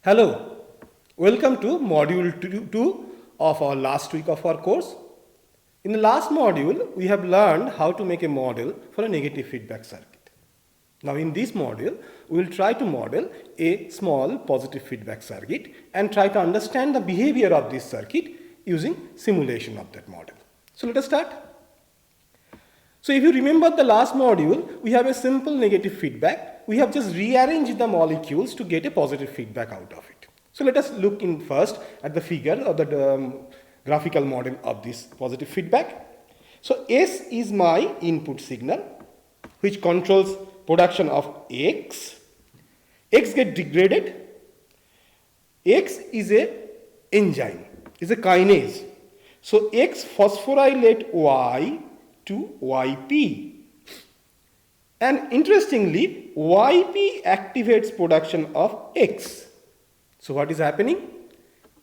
Hello, welcome to module 2 of our last week of our course. In the last module, we have learned how to make a model for a negative feedback circuit. Now in this module, we will try to model a small positive feedback circuit and try to understand the behavior of this circuit using simulation of that model. So let us start. So if you remember the last module, we have a simple negative feedback. We have just rearranged the molecules to get a positive feedback out of it. So let us look in first at the figure or the graphical model of this positive feedback. So S is my input signal which controls production of X. X get degraded. X is a enzyme, is a kinase. So X phosphorylate Y to YP. And interestingly, YP activates production of X. So what is happening?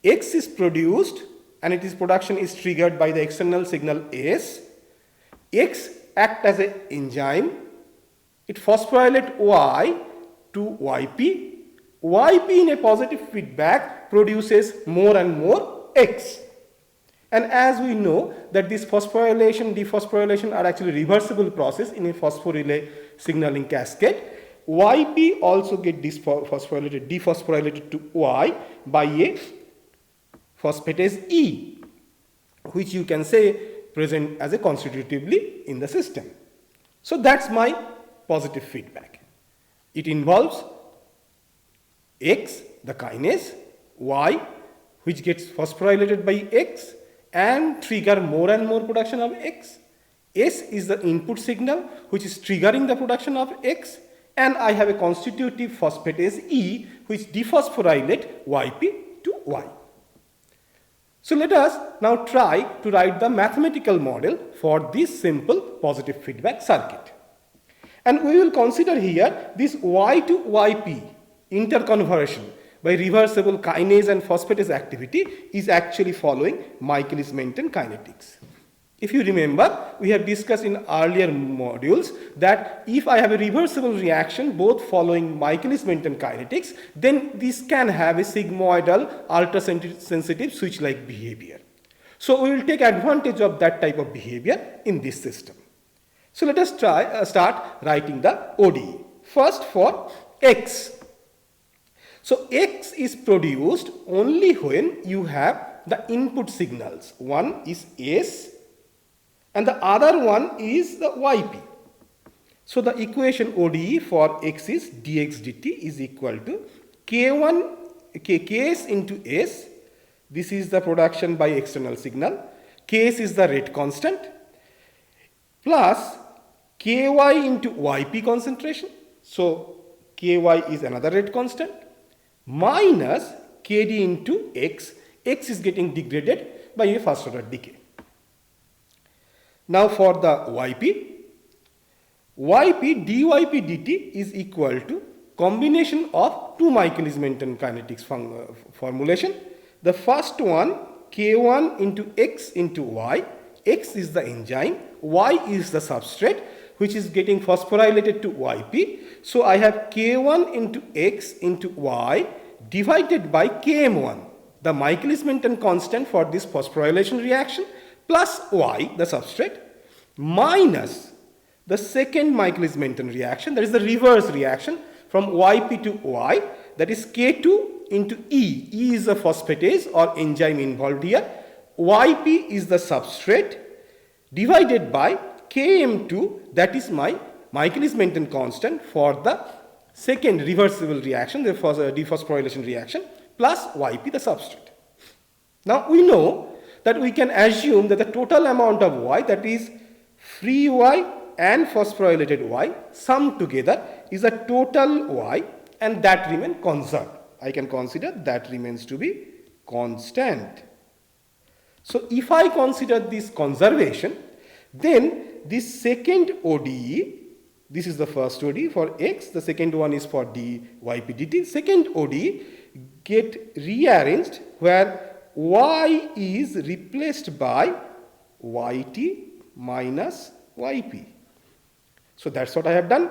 X is produced and its production is triggered by the external signal S. X acts as an enzyme. It phosphorylates Y to YP. YP in a positive feedback produces more and more X. And as we know that this phosphorylation, dephosphorylation are actually reversible process in a phosphorylase signaling cascade, YP also get dephosphorylated to Y by a phosphatase E, which you can say present as a constitutively in the system. So that's my positive feedback. It involves X, the kinase, Y, which gets phosphorylated by X, and trigger more and more production of X. S is the input signal which is triggering the production of X, and I have a constitutive phosphatase E which dephosphorylate YP to Y. So let us now try to write the mathematical model for this simple positive feedback circuit. And we will consider here this Y to YP interconversion by reversible kinase and phosphatase activity is actually following Michaelis-Menten kinetics. If you remember, we have discussed in earlier modules that if I have a reversible reaction both following Michaelis-Menten kinetics, then this can have a sigmoidal ultra-sensitive switch-like behavior. So we will take advantage of that type of behavior in this system. So let us start writing the ODE. First for X. So X is produced only when you have the input signals. One is S and the other one is the YP. So the equation ODE for X is dx dt is equal to Ks into S. This is the production by external signal. Ks is the rate constant plus Ky into YP concentration. So Ky is another rate constant, minus Kd into X. X is getting degraded by a first order decay. Now for the YP dyp dt is equal to combination of two Michaelis-Menten kinetics formulation. The first one, K1 into X into Y. X is the enzyme, Y is the substrate which is getting phosphorylated to YP. So I have K1 into X into Y divided by Km1, the Michaelis-Menten constant for this phosphorylation reaction, plus Y, the substrate, minus the second Michaelis-Menten reaction, that is the reverse reaction from YP to Y, that is K2 into E. E is the phosphatase or enzyme involved here. YP is the substrate divided by Km2, that is my Michaelis-Menten constant for the second reversible reaction, the dephosphorylation reaction, plus YP, the substrate. Now we know that we can assume that the total amount of Y, that is free Y and phosphorylated Y, summed together is a total Y, and that remains conserved. I can consider that remains to be constant. So if I consider this conservation, then this second ODE, this is the first ODE for X, the second one is for dyp dt. Second ODE get rearranged where Y is replaced by Yt minus Yp. So that's what I have done.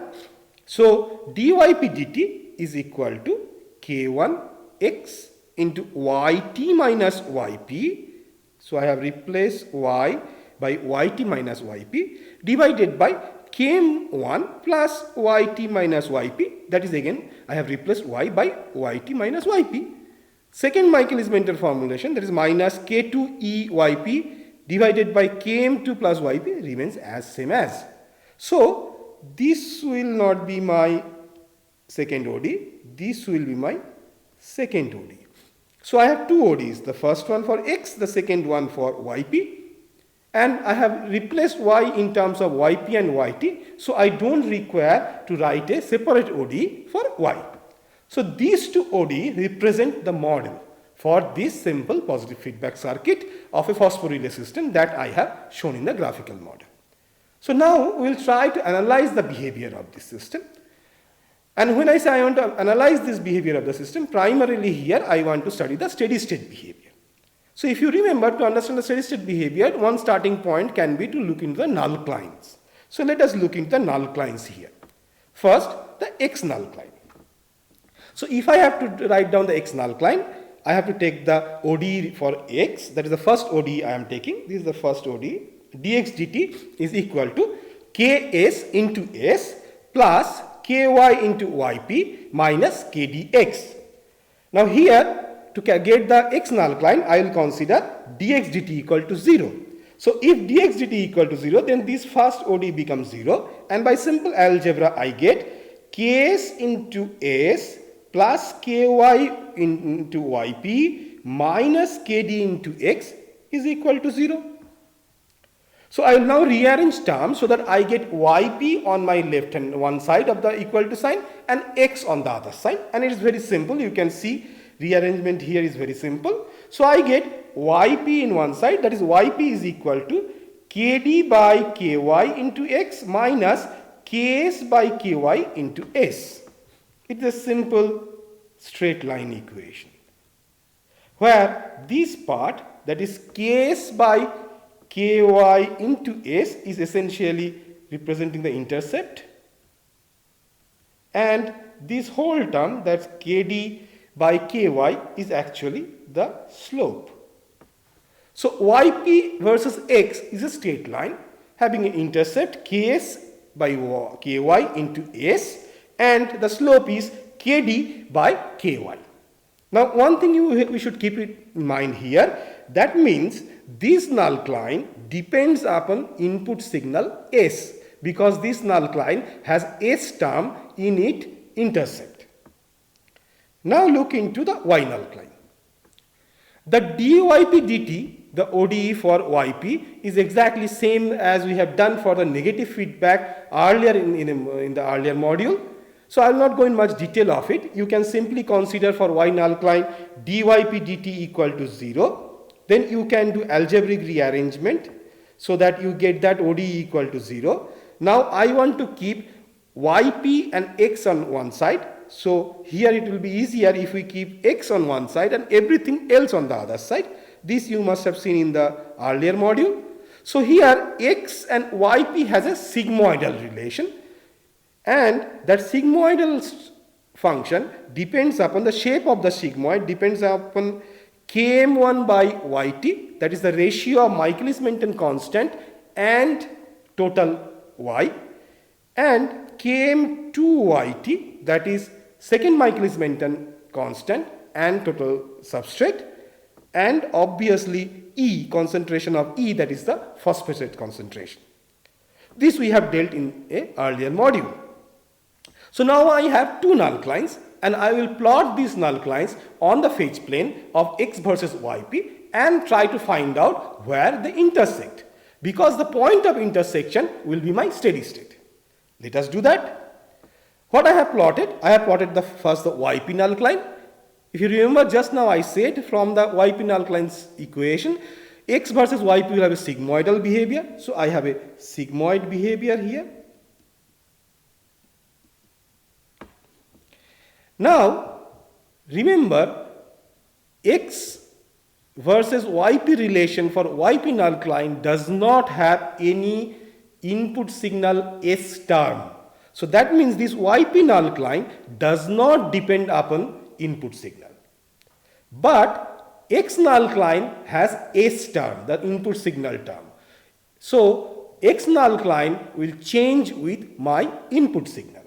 So dyp dt is equal to K1 x into yt minus yp. So I have replaced y by yt minus yp divided by km1 plus yt minus yp. That is again I have replaced y by yt minus yp. Second Michaelis-Menten formulation, that is minus k2 eyp divided by km2 plus yp remains as same as. So this will not be my second OD, this will be my second OD. So I have two ODs, the first one for x, the second one for yp, and I have replaced y in terms of yp and yt, so I don't require to write a separate OD for y. So these two OD represent the model for this simple positive feedback circuit of a phosphorescent system that I have shown in the graphical model. So now we will try to analyze the behavior of this system. And when I say I want to analyze this behavior of the system, primarily here I want to study the steady state behavior. So if you remember, to understand the steady state behavior, one starting point can be to look into the null clines. So let us look into the null clines here. First, the x null cline. So if I have to write down the x null cline, I have to take the ODE for x, that is the first ODE I am taking. This is the first ODE. dx dt is equal to ks into s plus ky into yp minus kdx. Now here, to get the x null cline, I will consider dx dt equal to 0. So if dx dt equal to 0, then this first ODE becomes 0, and by simple algebra I get ks into s plus ky into yp minus kd into x is equal to 0. So I will now rearrange terms so that I get yp on my left hand one side of the equal to sign and x on the other side, and it is very simple. You can see rearrangement here is very simple. So I get yp in one side, that is yp is equal to kd by ky into x minus ks by ky into s. It is a simple straight line equation where this part, that is ks by ky into s, is essentially representing the intercept, and this whole term, that's kd by ky, is actually the slope. So yp versus x is a straight line having an intercept ks by ky into s, and the slope is kd by ky. Now one thing we should keep it in mind here, that means this null cline depends upon input signal s, because this null cline has s term in its intercept. Now look into the y null cline. The dyp dt, the ODE for yp, is exactly same as we have done for the negative feedback earlier in the earlier module. So I will not go in much detail of it. You can simply consider for y null cline dyp dt equal to 0. Then you can do algebraic rearrangement so that you get that ODE equal to 0. Now I want to keep yp and x on one side. So here it will be easier if we keep x on one side and everything else on the other side. This you must have seen in the earlier module. So here x and yp has a sigmoidal relation, and that sigmoidal function depends upon the shape of the sigmoid, depends upon km1 by yt, that is the ratio of Michaelis-Menten constant and total y, and km2 yt, that is second Michaelis-Menten constant and total substrate, and obviously E, concentration of E, that is the phosphate concentration. This we have dealt in an earlier module. So now I have two null clines, and I will plot these null clines on the phase plane of x versus yp and try to find out where they intersect, because the point of intersection will be my steady state. Let us do that. What I have plotted the first the yp null cline. If you remember, just now I said from the yp null cline's equation, x versus yp will have a sigmoidal behavior. So I have a sigmoid behavior here. Now remember, x versus yp relation for yp null cline does not have any input signal s term. So that means this yp null cline does not depend upon input signal. But X null line has S term, the input signal term. So X null line will change with my input signal.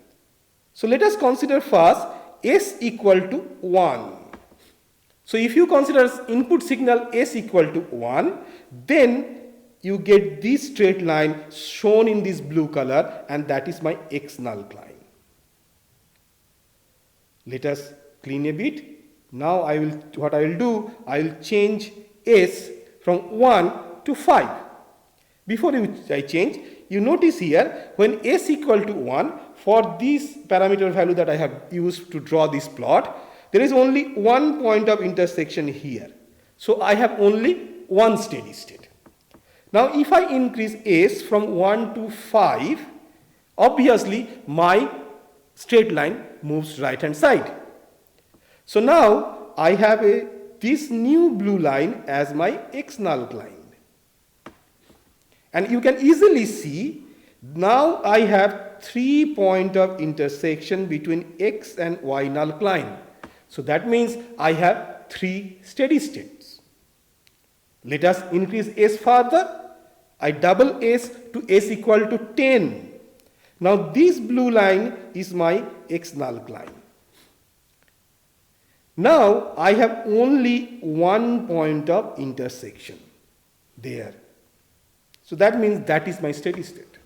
So let us consider first S equal to 1. So if you consider input signal S equal to 1, then you get this straight line shown in this blue color, and that is my X null line. Let us clean a bit. Now I will change S from 1 to 5. Before I change, you notice here when S equal to 1, for this parameter value that I have used to draw this plot, there is only one point of intersection here. So I have only one steady state. Now if I increase S from 1 to 5, obviously my straight line moves right hand side. So now I have this new blue line as my X null line. And you can easily see now I have 3 points of intersection between X and Y null line. So that means I have 3 steady states. Let us increase S further. I double S to S equal to 10. Now this blue line is my X null line. Now I have only one point of intersection there. So that means that is my steady state.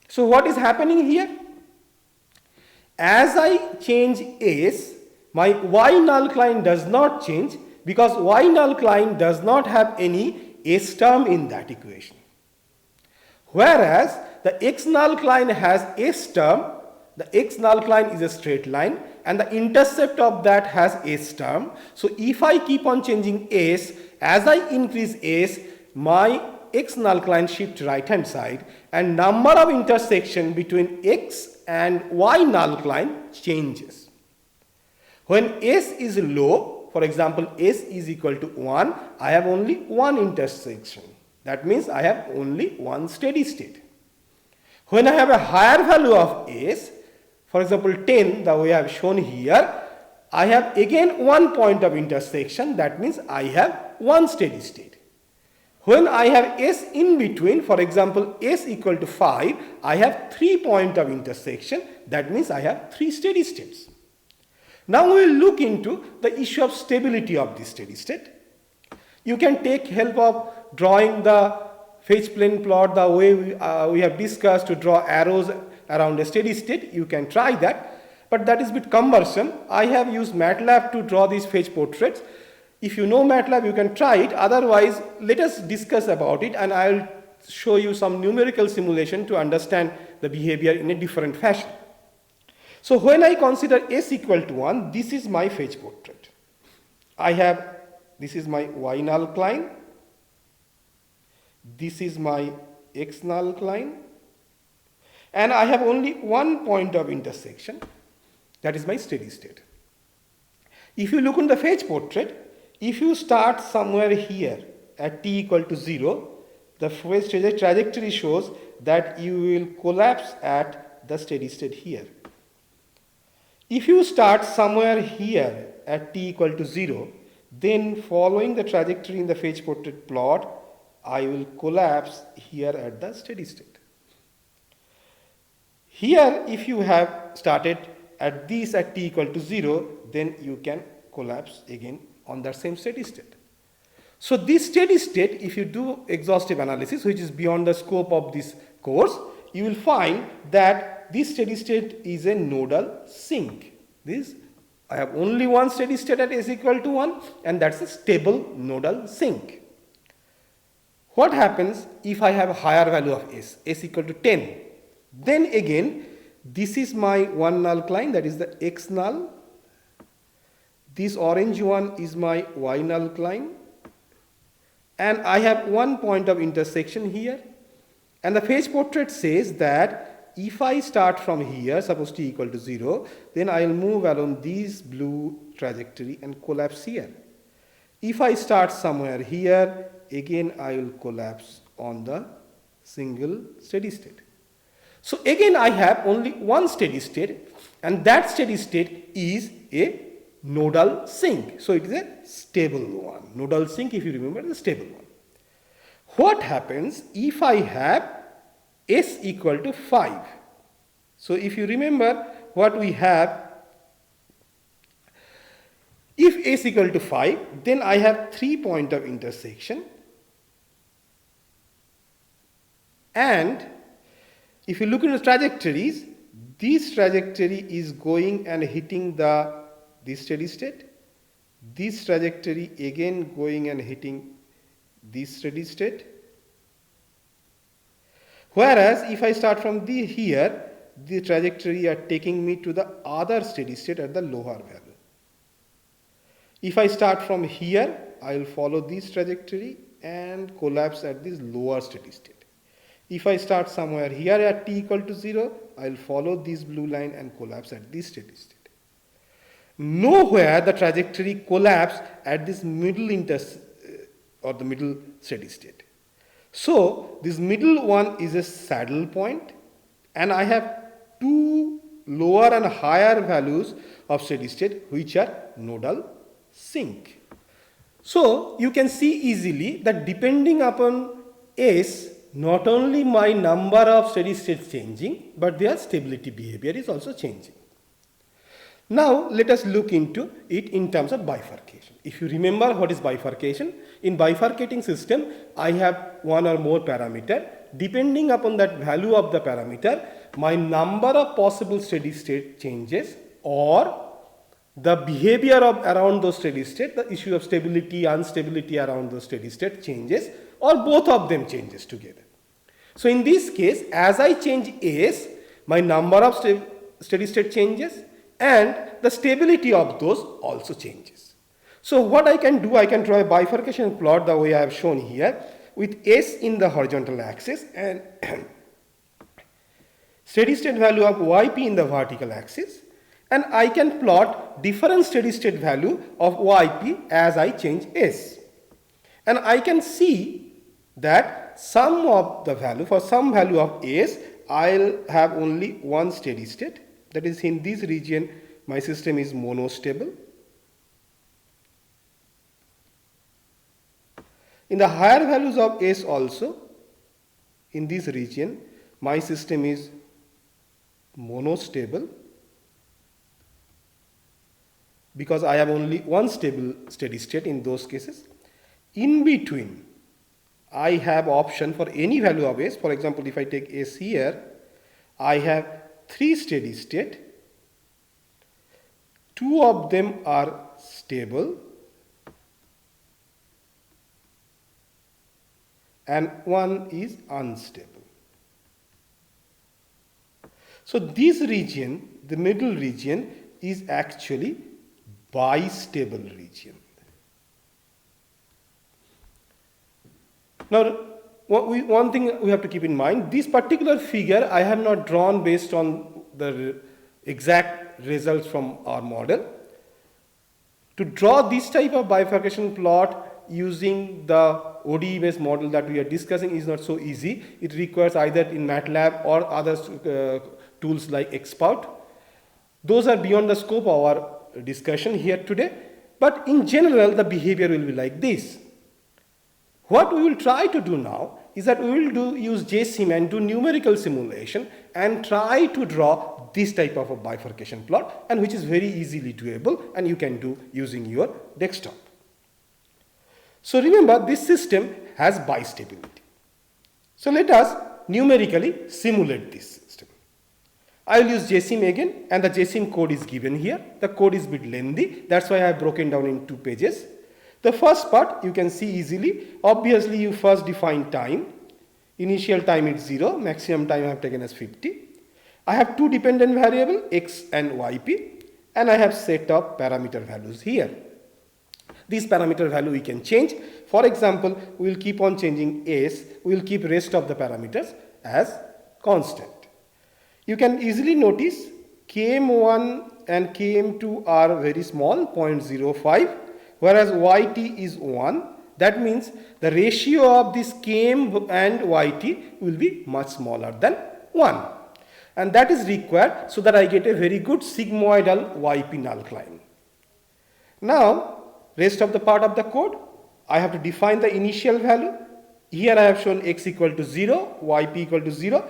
So what is happening here? As I change S, my Y null line does not change because Y null line does not have any S term in that equation. Whereas the X null line has S term, the X null line is a straight line and the intercept of that has S term. So if I keep on changing S, as I increase S, my X null line shifts right hand side and number of intersection between X and Y null line changes. When S is low, for example S is equal to 1, I have only one intersection. That means I have only one steady state. When I have a higher value of S, for example 10, the way I have shown here, I have again one point of intersection. That means I have one steady state. When I have S in between, for example S equal to 5, I have 3 points of intersection. That means I have 3 steady states. Now we will look into the issue of stability of this steady state. You can take help of drawing the phase plane plot the way we have discussed to draw arrows around a steady state. You can try that, but that is a bit cumbersome. I have used MATLAB to draw these phase portraits. If you know MATLAB, you can try it. Otherwise, let us discuss about it and I will show you some numerical simulation to understand the behavior in a different fashion. So when I consider S equal to 1, this is my phase portrait. This is my Y null line. This is my X null line. And I have only one point of intersection. That is my steady state. If you look on the phase portrait, if you start somewhere here at t equal to 0, the phase trajectory shows that you will collapse at the steady state here. If you start somewhere here at t equal to 0, then following the trajectory in the phase portrait plot, I will collapse here at the steady state. Here, if you have started at this at t equal to 0, then you can collapse again on that same steady state. So this steady state, if you do exhaustive analysis, which is beyond the scope of this course, you will find that this steady state is a nodal sink. I have only one steady state at S equal to 1, and that's a stable nodal sink. What happens if I have a higher value of S equal to 10? Then again, this is my one null line, that is the X null. This orange one is my Y null line. And I have one point of intersection here. And the phase portrait says that if I start from here, suppose t equal to 0, then I will move along this blue trajectory and collapse here. If I start somewhere here, again I will collapse on the single steady state. So again I have only one steady state, and that steady state is a nodal sink. So it is a stable one. Nodal sink, if you remember, is a stable one. What happens if I have S equal to 5? So if you remember what we have, if S equal to 5, then I have 3 points of intersection. And if you look at the trajectories, this trajectory is going and hitting this steady state. This trajectory again going and hitting this steady state. Whereas if I start from here, the trajectory are taking me to the other steady state at the lower value. If I start from here, I will follow this trajectory and collapse at this lower steady state. If I start somewhere here at t equal to 0, I will follow this blue line and collapse at this steady state. Nowhere the trajectory collapse at this middle or the middle steady state. So this middle one is a saddle point, and I have two lower and higher values of steady state which are nodal sink. So you can see easily that depending upon S, not only my number of steady states changing, but their stability behavior is also changing. Now let us look into it in terms of bifurcation. If you remember what is bifurcation, in bifurcating system I have one or more parameter. Depending upon that value of the parameter, my number of possible steady state changes or the behavior of around those steady state, the issue of stability, instability around those steady state changes, or both of them changes together. So in this case, as I change S, my number of steady state changes and the stability of those also changes. So what I can do, I can draw a bifurcation plot the way I have shown here with S in the horizontal axis and steady state value of yp in the vertical axis, and I can plot different steady state value of yp as I change S. And I can see that some of the value, for some value of S, I'll have only one steady state. That is, in this region, my system is monostable. In the higher values of S also, in this region, my system is monostable because I have only one stable steady state in those cases. In between, I have option for any value of S. For example, if I take S here, I have 3 steady state. 2 of them are stable and 1 is unstable. So this region, the middle region, is actually bistable region. Now, one thing we have to keep in mind, this particular figure I have not drawn based on the exact results from our model. To draw this type of bifurcation plot using the ODE based model that we are discussing is not so easy. It requires either in MATLAB or other tools like XPout. Those are beyond the scope of our discussion here today. But in general, the behavior will be like this. What we will try to do now is that we will use JSIM and do numerical simulation and try to draw this type of a bifurcation plot, and which is very easily doable and you can do using your desktop. So remember, this system has bistability. So let us numerically simulate this system. I will use JSIM again, and the JSIM code is given here. The code is a bit lengthy, that's why I have broken down in 2 pages. The first part you can see easily. Obviously, you first define time. Initial time is 0, maximum time I have taken as 50. I have 2 dependent variables, x and yp, and I have set of parameter values here. These parameter value we can change. For example, we will keep on changing S, we will keep rest of the parameters as constant. You can easily notice km1 and km2 are very small, 0.05. Whereas yt is 1, that means the ratio of this km and yt will be much smaller than 1. And that is required so that I get a very good sigmoidal yp null climb. Now, rest of the part of the code, I have to define the initial value. Here I have shown x equal to 0, yp equal to 0.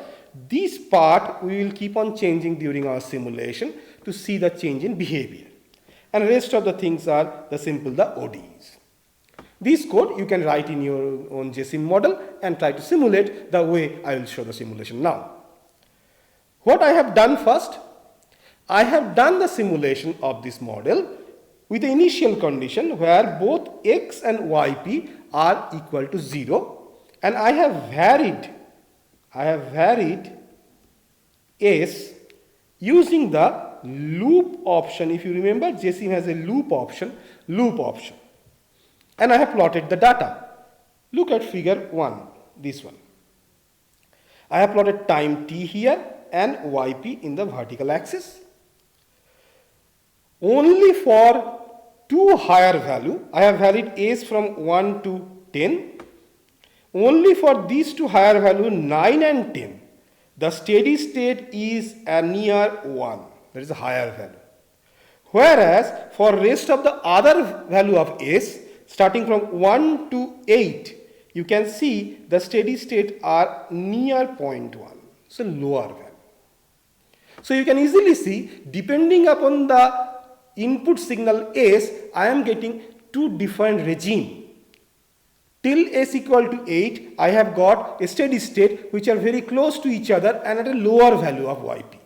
This part we will keep on changing during our simulation to see the change in behavior. And rest of the things are the simple, the ODEs. This code you can write in your own JSIM model and try to simulate the way I will show the simulation now. What I have done first, I have done the simulation of this model with the initial condition where both x and yp are equal to 0, and I have varied s using the loop option. If you remember, JSIM has a loop option. And I have plotted the data. Look at figure 1, this one. I have plotted time t here and yp in the vertical axis. Only for two higher value, I have varied s from 1 to 10. Only for these two higher value 9 and 10, the steady state is near 1. That is a higher value. Whereas for rest of the other value of s, starting from 1 to 8, you can see the steady state are near 0.1. So lower value. So you can easily see, depending upon the input signal s, I am getting two different regime. Till s equal to 8, I have got a steady state which are very close to each other and at a lower value of yp.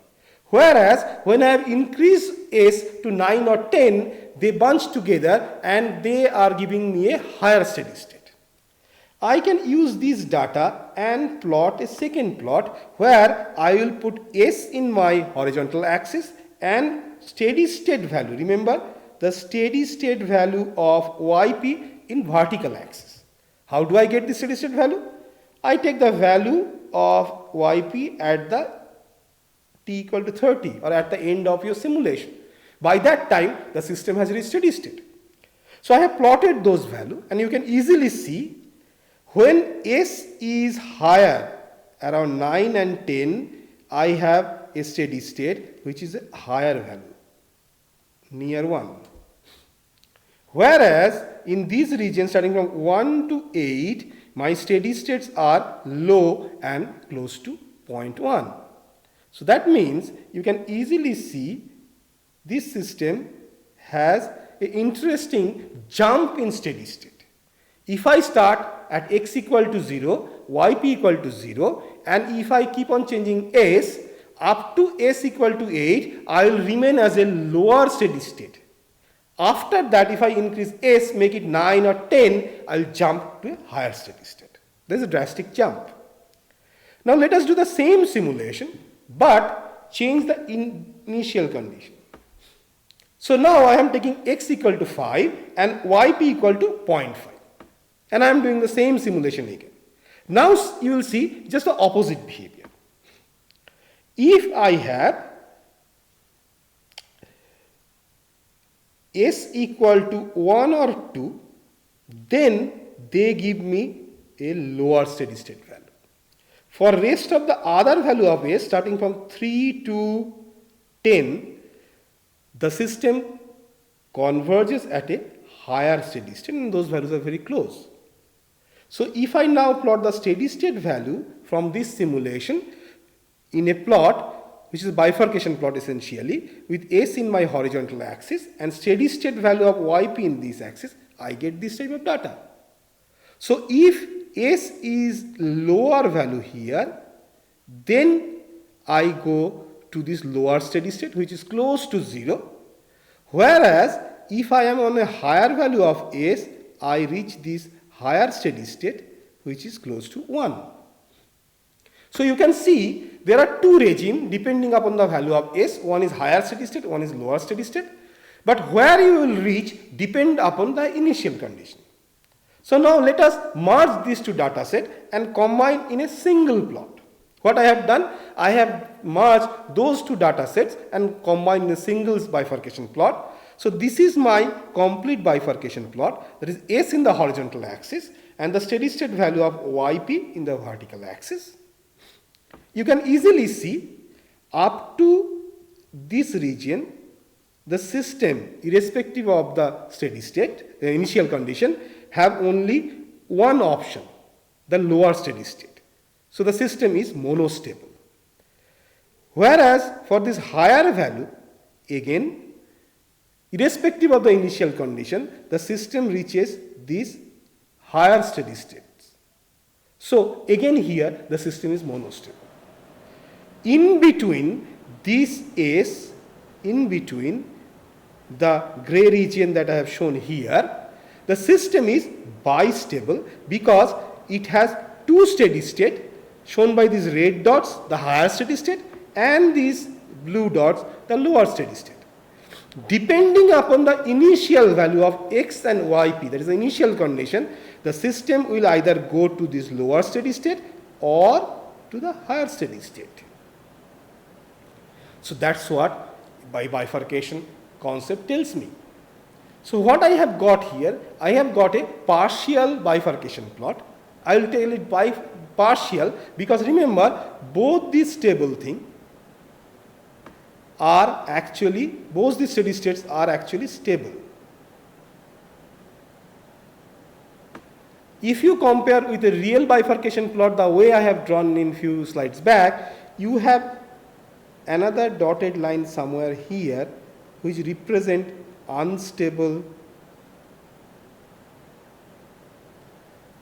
Whereas when I have increased s to 9 or 10, they bunch together and they are giving me a higher steady state. I can use this data and plot a second plot where I will put s in my horizontal axis and steady state value. Remember the steady state value of yp in vertical axis. How do I get the steady state value? I take the value of yp at the t equal to 30 or at the end of your simulation. By that time, the system has reached steady state. So I have plotted those values and you can easily see when s is higher, around 9 and 10, I have a steady state which is a higher value, near 1. Whereas in these regions starting from 1 to 8, my steady states are low and close to 0.1. So that means you can easily see this system has an interesting jump in steady state. If I start at x equal to 0, yp equal to 0, and if I keep on changing s up to s equal to 8, I will remain as a lower steady state. After that, if I increase s, make it 9 or 10, I will jump to a higher steady state. There is a drastic jump. Now let us do the same simulation, but change the initial condition. So now I am taking x equal to 5 and yp equal to 0.5. And I am doing the same simulation again. Now you will see just the opposite behavior. If I have s equal to 1 or 2, then they give me a lower steady state value. For rest of the other value of s starting from 3 to 10, the system converges at a higher steady state and those values are very close. So if I now plot the steady state value from this simulation in a plot, which is a bifurcation plot essentially, with s in my horizontal axis and steady state value of yp in this axis, I get this type of data. So if s is lower value here, then I go to this lower steady state which is close to 0. Whereas if I am on a higher value of s, I reach this higher steady state which is close to 1. So you can see there are two regimes depending upon the value of s. One is higher steady state, one is lower steady state. But where you will reach depend upon the initial condition. So now let us merge these two data sets and combine in a single plot. What I have done, I have merged those two data sets and combined in a single bifurcation plot. So this is my complete bifurcation plot, that is s in the horizontal axis and the steady state value of yp in the vertical axis. You can easily see up to this region the system, irrespective of the steady state, the initial condition, have only one option, the lower steady state. So the system is monostable. Whereas for this higher value, again, irrespective of the initial condition, the system reaches these higher steady states. So again here, the system is monostable. In between this S, in between the gray region that I have shown here, the system is bistable because it has two steady state shown by these red dots, the higher steady state, and these blue dots, the lower steady state. Depending upon the initial value of x and yp, that is the initial condition, the system will either go to this lower steady state or to the higher steady state. So that's what bifurcation concept tells me. So what I have got here, I have got a partial bifurcation plot. I will tell it partial because remember, both these stable thing are actually, both the steady states are actually stable. If you compare with a real bifurcation plot the way I have drawn in few slides back, you have another dotted line somewhere here which represent unstable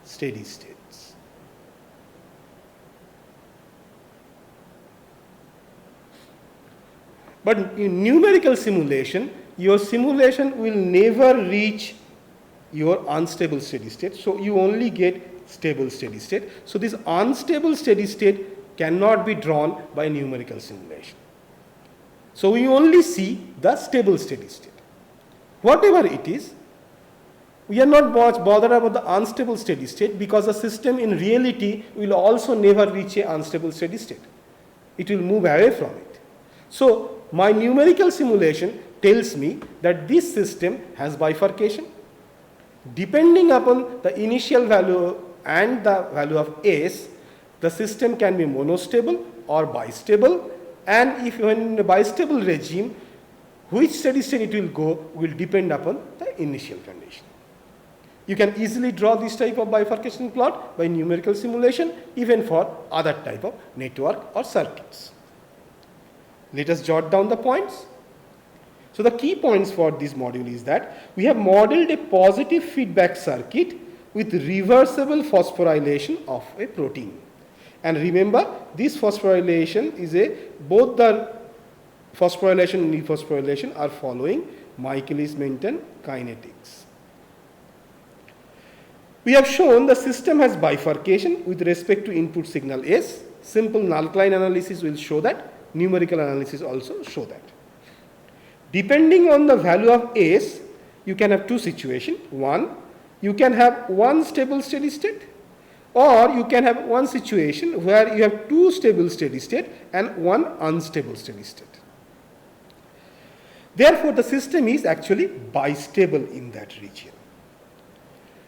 steady states. But in numerical simulation, your simulation will never reach your unstable steady state. So you only get stable steady state. So this unstable steady state cannot be drawn by numerical simulation. So we only see the stable steady state. Whatever it is, we are not much bothered about the unstable steady state because the system in reality will also never reach an unstable steady state. It will move away from it. So my numerical simulation tells me that this system has bifurcation. Depending upon the initial value and the value of S, the system can be monostable or bistable, and if you are in a bistable regime, which steady state it will go will depend upon the initial condition. You can easily draw this type of bifurcation plot by numerical simulation even for other type of network or circuits. Let us jot down the points. So the key points for this module is that we have modeled a positive feedback circuit with reversible phosphorylation of a protein. And remember, this phosphorylation is both the phosphorylation and dephosphorylation are following Michaelis-Menten kinetics. We have shown the system has bifurcation with respect to input signal S. Simple null-Klein analysis will show that. Numerical analysis also show that. Depending on the value of S, you can have two situations. One, you can have one stable steady state, or you can have one situation where you have two stable steady state and one unstable steady state. Therefore, the system is actually bistable in that region.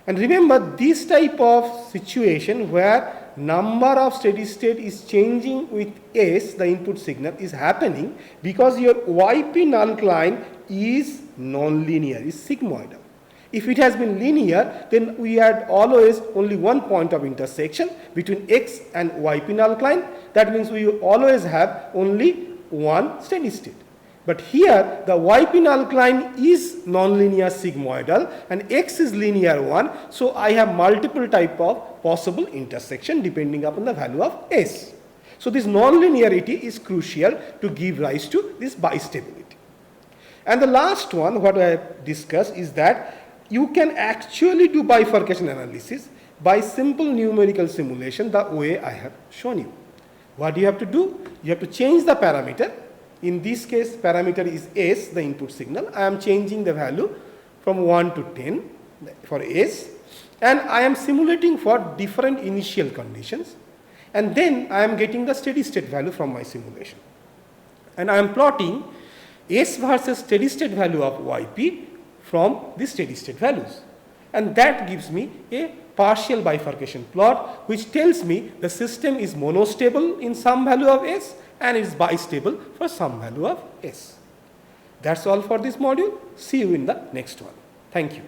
And remember, this type of situation where number of steady state is changing with S, the input signal, is happening because your YP null-Klein is non-linear, is sigmoidal. If it has been linear, then we had always only one point of intersection between X and YP null-Klein. That means we always have only one steady state. But here the YP null-Klein is non-linear sigmoidal and X is linear one. So I have multiple type of possible intersection depending upon the value of S. So this non-linearity is crucial to give rise to this bistability. And the last one, what I have discussed, is that you can actually do bifurcation analysis by simple numerical simulation the way I have shown you. What do you have to do? You have to change the parameter. In this case, parameter is S, the input signal. I am changing the value from 1 to 10 for S, and I am simulating for different initial conditions, and then I am getting the steady state value from my simulation. And I am plotting S versus steady state value of YP from the steady state values. And that gives me a partial bifurcation plot which tells me the system is monostable in some value of S and is bistable for some value of S. That's all for this module. See you in the next one. Thank you.